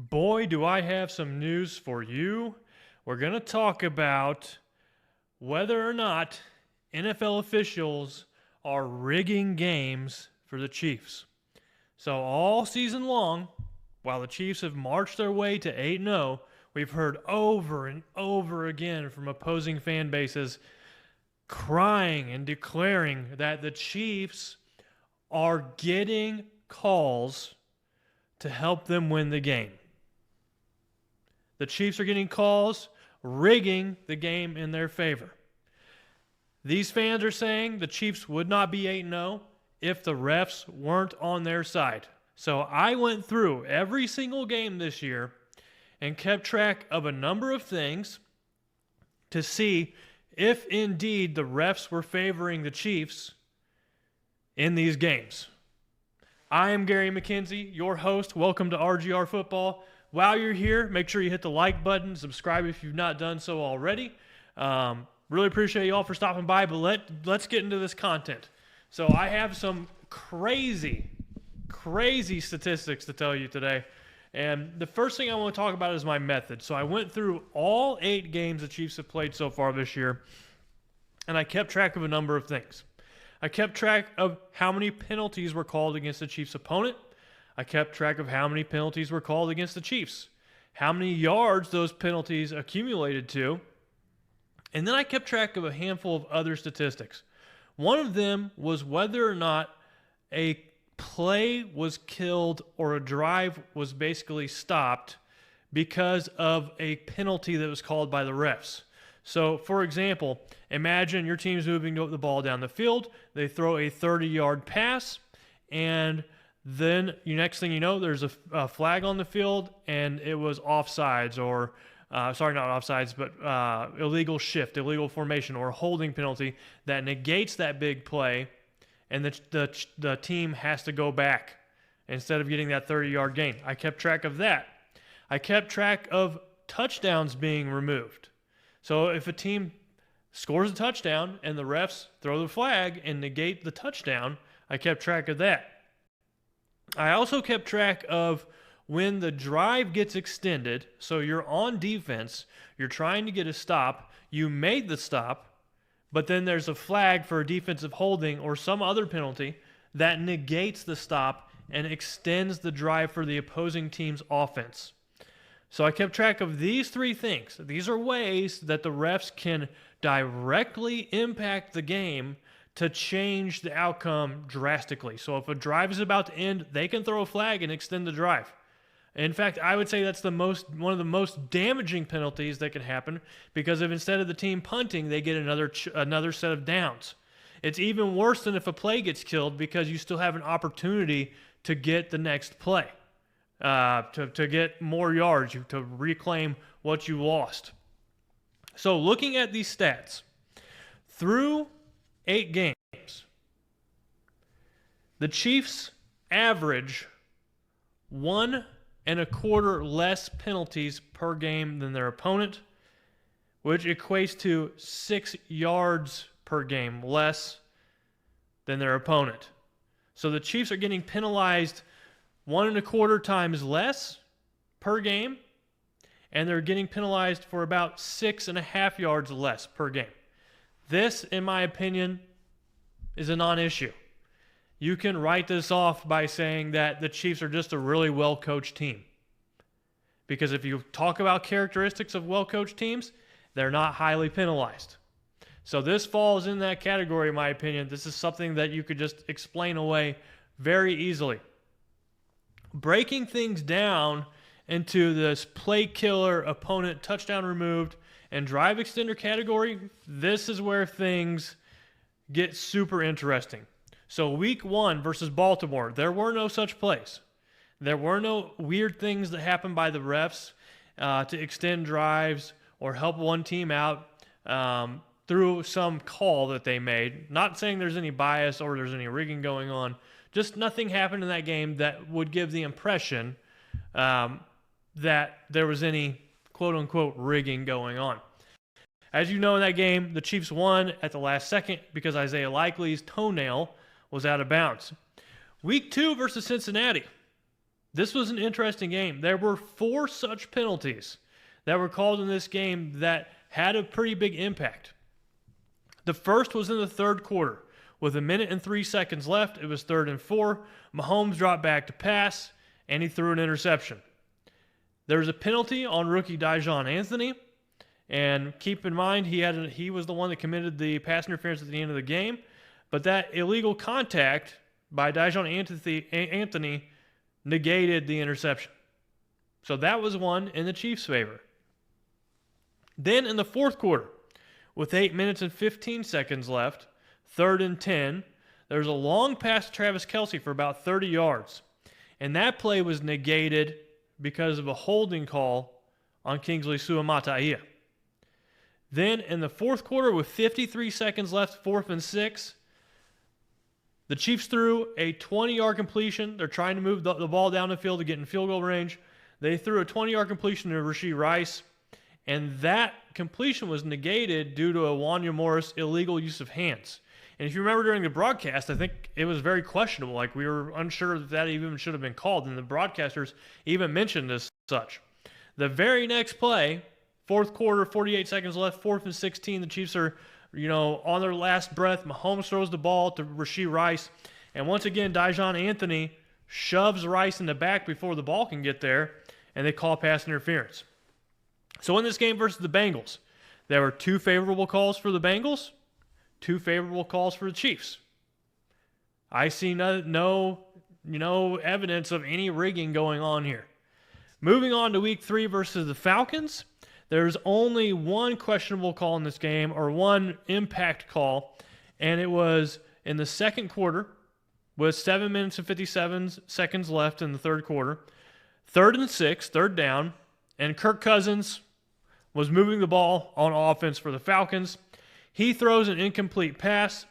Boy, do I have some news for you. We're going to talk about whether or not NFL officials are rigging games for the Chiefs. So all season long, while the Chiefs have marched their way to 8-0, we've heard over and over again from opposing fan bases crying and declaring that the Chiefs are getting calls to help them win the game. The Chiefs are getting calls, rigging the game in their favor. These fans are saying the Chiefs would not be 8-0 if the refs weren't on their side. So I went through every single game this year and kept track of a number of things to see if indeed the refs were favoring the Chiefs in these games. I am Gary McKenzie, your host. Welcome to RGR Football. While you're here, make sure you hit the like button, subscribe if you've not done so already. Really appreciate you all for stopping by, but let's get into this content. So I have some crazy statistics to tell you today. And the first thing I want to talk about is my method. So I went through all 8 games the Chiefs have played so far this year, and I kept track of a number of things. I kept track of how many penalties were called against the Chiefs' opponent. I kept track of how many penalties were called against the Chiefs, how many yards those penalties accumulated to, and then I kept track of a handful of other statistics. One of them was whether or not a play was killed or a drive was basically stopped because of a penalty that was called by the refs. So, for example, imagine your team's moving the ball down the field, they throw a 30-yard pass, and then next thing you know, there's a flag on the field, and it was offsides or, not offsides, but illegal shift, illegal formation, or a holding penalty that negates that big play, and the team has to go back instead of getting that 30-yard gain. I kept track of that. I kept track of touchdowns being removed. So if a team scores a touchdown and the refs throw the flag and negate the touchdown, I kept track of that. I also kept track of when the drive gets extended, so you're on defense, you're trying to get a stop, you made the stop, but then there's a flag for a defensive holding or some other penalty that negates the stop and extends the drive for the opposing team's offense. So I kept track of these 3 things. These are ways that the refs can directly impact the game to change the outcome drastically. So if a drive is about to end, they can throw a flag and extend the drive. In fact, I would say that's one of the most damaging penalties that can happen, because if instead of the team punting, they get another set of downs. It's even worse than if a play gets killed, because you still have an opportunity to get the next play, to get more yards, to reclaim what you lost. So looking at these stats, through 8 games, the Chiefs average 1.25 less penalties per game than their opponent, which equates to 6 yards per game less than their opponent. So the Chiefs are getting penalized 1.25 times less per game, and they're getting penalized for about 6.5 yards less per game. This, in my opinion, is a non-issue. You can write this off by saying that the Chiefs are just a really well-coached team. Because if you talk about characteristics of well-coached teams, they're not highly penalized. So this falls in that category, in my opinion. This is something that you could just explain away very easily. Breaking things down into this play killer, opponent touchdown removed, and drive extender category, this is where things get super interesting. So week 1 versus Baltimore, there were no such plays. There were no weird things that happened by the refs to extend drives or help one team out through some call that they made. Not saying there's any bias or there's any rigging going on. Just nothing happened in that game that would give the impression that there was any quote-unquote rigging going on. As you know, in that game, the Chiefs won at the last second because Isaiah Likely's toenail was out of bounds. Week 2 versus Cincinnati, This was an interesting game. There were 4 such penalties that were called in this game that had a pretty big impact. The first was in the third quarter. With 1 minute and 3 seconds left, it was 3rd and 4. Mahomes dropped back to pass, and he threw an interception. There was a penalty on rookie Dijon Anthony, and keep in mind he was the one that committed the pass interference at the end of the game, but that illegal contact by Dijon Anthony negated the interception. So that was one in the Chiefs' favor. Then in the fourth quarter, with 8 minutes and 15 seconds left, 3rd and 10, there was a long pass to Travis Kelce for about 30 yards. And that play was negated because of a holding call on Kingsley Suamataia. Then in the fourth quarter, with 53 seconds left, 4th and 6, the Chiefs threw a 20-yard completion. They're trying to move the ball down the field to get in field goal range. They threw a 20-yard completion to Rashee Rice, and that completion was negated due to a Wanya Morris illegal use of hands. And if you remember during the broadcast, I think it was very questionable. Like, we were unsure if that even should have been called, and the broadcasters even mentioned as such. The very next play, fourth quarter, 48 seconds left, 4th and 16, the Chiefs are on their last breath. Mahomes throws the ball to Rashee Rice. And once again, Dijon Anthony shoves Rice in the back before the ball can get there, and they call pass interference. So in this game versus the Bengals, there were 2 favorable calls for the Bengals, 2 favorable calls for the Chiefs. I see no evidence of any rigging going on here. Moving on to week 3 versus the Falcons, there's only one questionable call in this game, or one impact call, and it was in the second quarter with 7 minutes and 57 seconds left in the third quarter. 3rd and 6, 3rd down, and Kirk Cousins was moving the ball on offense for the Falcons. He throws an incomplete pass.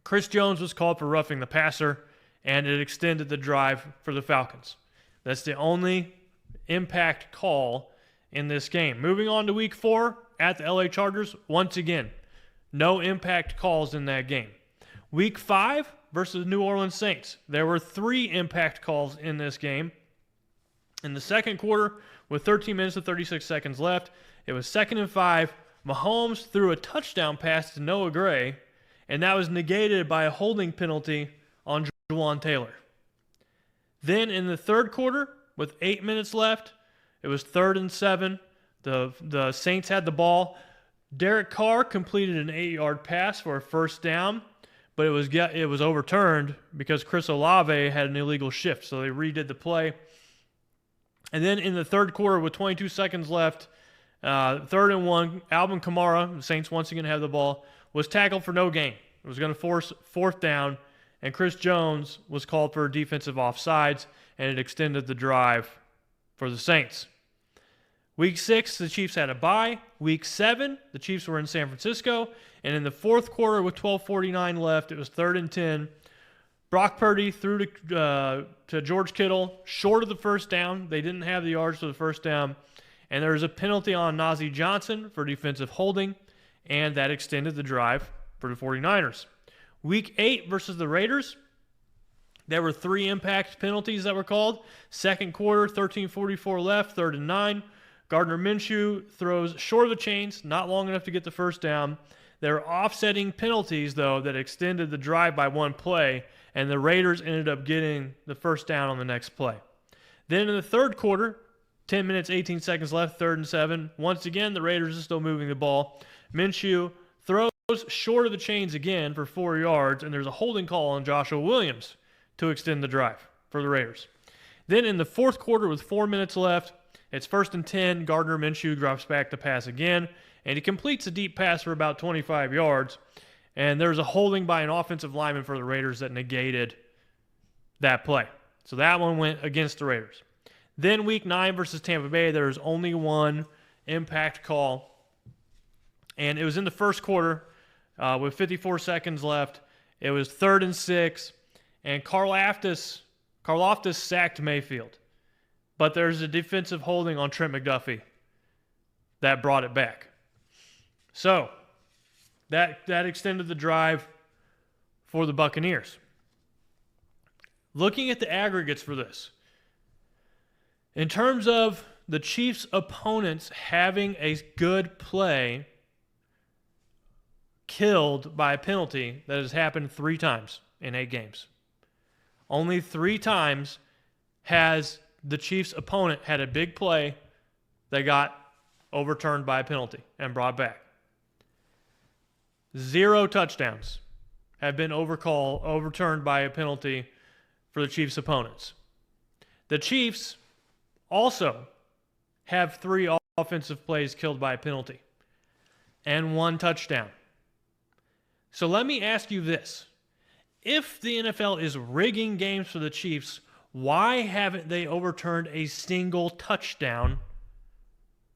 Chris Jones was called for roughing the passer, and it extended the drive for the Falcons. That's the only impact call in this game. Moving on to week 4 at the LA Chargers, once again, no impact calls in that game. Week 5 versus the New Orleans Saints, there were 3 impact calls in this game. In the second quarter, with 13 minutes and 36 seconds left, it was 2nd and 5. Mahomes threw a touchdown pass to Noah Gray, and that was negated by a holding penalty on Juwan Taylor. Then in the third quarter, with 8 minutes left, it was 3rd and 7. The Saints had the ball. Derek Carr completed an 8-yard pass for a first down, but it was overturned because Chris Olave had an illegal shift, so they redid the play. And then in the third quarter, with 22 seconds left, 3rd and 1, Alvin Kamara, the Saints once again have the ball, was tackled for no gain. It was going to force 4th down, and Chris Jones was called for defensive offsides, and it extended the drive for the Saints. Week 6, the Chiefs had a bye. Week 7, the Chiefs were in San Francisco. And in the fourth quarter with 12:49 left, it was 3rd and 10. Brock Purdy threw to George Kittle, short of the first down. They didn't have the yards for the first down. And there was a penalty on Najee Johnson for defensive holding, and that extended the drive for the 49ers. Week 8 versus the Raiders, there were 3 impact penalties that were called. Second quarter, 13:44 left, 3rd and 9. Gardner Minshew throws short of the chains, not long enough to get the first down. There were offsetting penalties, though, that extended the drive by 1 play, and the Raiders ended up getting the first down on the next play. Then in the third quarter, 10 minutes, 18 seconds left, 3rd and 7. Once again, the Raiders are still moving the ball. Minshew throws short of the chains again for 4 yards, and there's a holding call on Joshua Williams to extend the drive for the Raiders. Then in the fourth quarter with 4 minutes left, it's 1st and 10. Gardner Minshew drops back to pass again, and he completes a deep pass for about 25 yards. And there's a holding by an offensive lineman for the Raiders that negated that play. So that one went against the Raiders. Then week 9 versus Tampa Bay, there's only 1 impact call. And it was in the first quarter with 54 seconds left. It was 3rd and 6, and Karlaftis sacked Mayfield. But there's a defensive holding on Trent McDuffie that brought it back. So that extended the drive for the Buccaneers. Looking at the aggregates for this, In terms of the Chiefs' opponents having a good play killed by a penalty, that has happened 3 times in 8 games. Only 3 times has the Chiefs' opponent had a big play that got overturned by a penalty and brought back. 0 touchdowns have been overturned by a penalty for the Chiefs' opponents. The Chiefs also have 3 offensive plays killed by a penalty and 1 touchdown. So let me ask you this. If the NFL is rigging games for the Chiefs, why haven't they overturned a single touchdown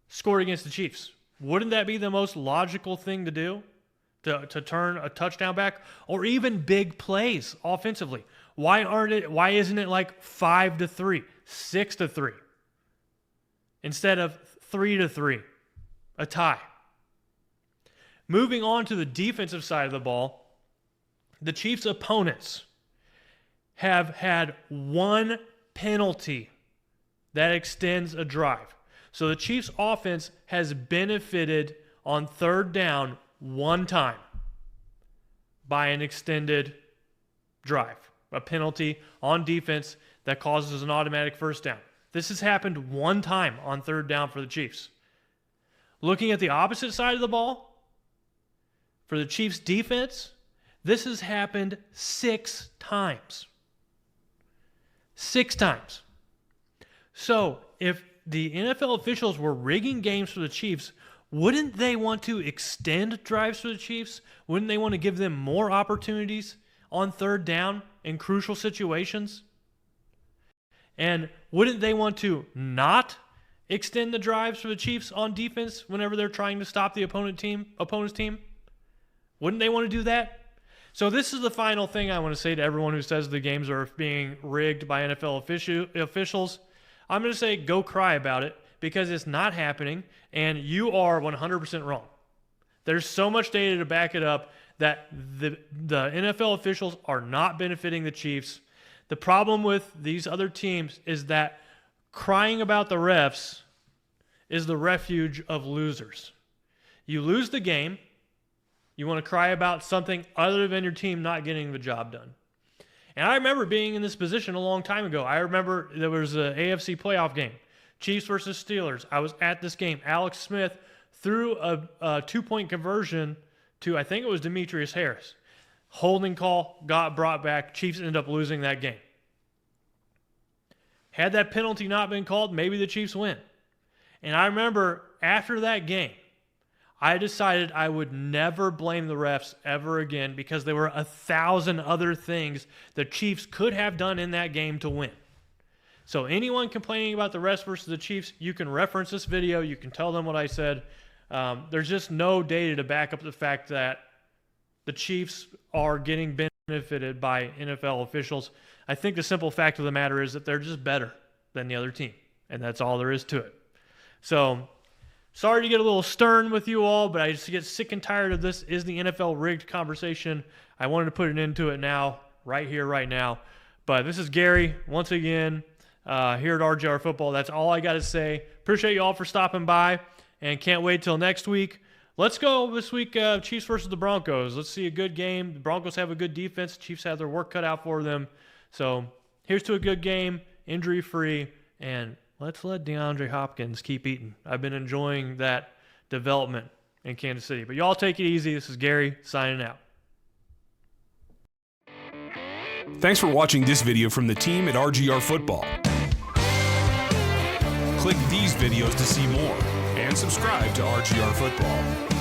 scored against the Chiefs? Wouldn't that be the most logical thing to do? To turn a touchdown back? Or even big plays offensively? Why isn't it like 5-3, 6-3? Instead of 3-3, a tie. Moving on to the defensive side of the ball, the Chiefs' opponents have had 1 penalty that extends a drive. So the Chiefs' offense has benefited on 3rd down 1 time by an extended drive, a penalty on defense that causes an automatic 1st down. This has happened 1 time on 3rd down for the Chiefs. Looking at the opposite side of the ball, for the Chiefs' defense, this has happened 6 times. 6 times. So, if the NFL officials were rigging games for the Chiefs, wouldn't they want to extend drives for the Chiefs? Wouldn't they want to give them more opportunities on 3rd down in crucial situations? And wouldn't they want to not extend the drives for the Chiefs on defense whenever they're trying to stop the opponent's team? Wouldn't they want to do that? So this is the final thing I want to say to everyone who says the games are being rigged by NFL officials. I'm going to say go cry about it because it's not happening and you are 100% wrong. There's so much data to back it up that the NFL officials are not benefiting the Chiefs. The problem with these other teams is that crying about the refs is the refuge of losers. You lose the game. You want to cry about something other than your team not getting the job done. And I remember being in this position a long time ago. I remember there was an AFC playoff game, Chiefs versus Steelers. I was at this game. Alex Smith threw a 2-point conversion to, I think it was Demetrius Harris. Holding call, got brought back. Chiefs ended up losing that game. Had that penalty not been called, maybe the Chiefs win. And I remember after that game, I decided I would never blame the refs ever again because there were 1,000 other things the Chiefs could have done in that game to win. So anyone complaining about the refs versus the Chiefs, you can reference this video. You can tell them what I said. There's just no data to back up the fact that the Chiefs are getting benefited by NFL officials. I think the simple fact of the matter is that they're just better than the other team, and that's all there is to it. So sorry to get a little stern with you all, but I just get sick and tired of this is the NFL rigged conversation. I wanted to put an end to it now, right here, right now. But this is Gary, once again, here at RGR Football. That's all I got to say. Appreciate you all for stopping by, and can't wait till next week. Let's go this week, Chiefs versus the Broncos. Let's see a good game. The Broncos have a good defense. The Chiefs have their work cut out for them. So here's to a good game, injury-free, and let's let DeAndre Hopkins keep eating. I've been enjoying that development in Kansas City. But y'all take it easy. This is Gary signing out. Thanks for watching this video from the team at RGR Football. Click these videos to see more and subscribe to RGR Football.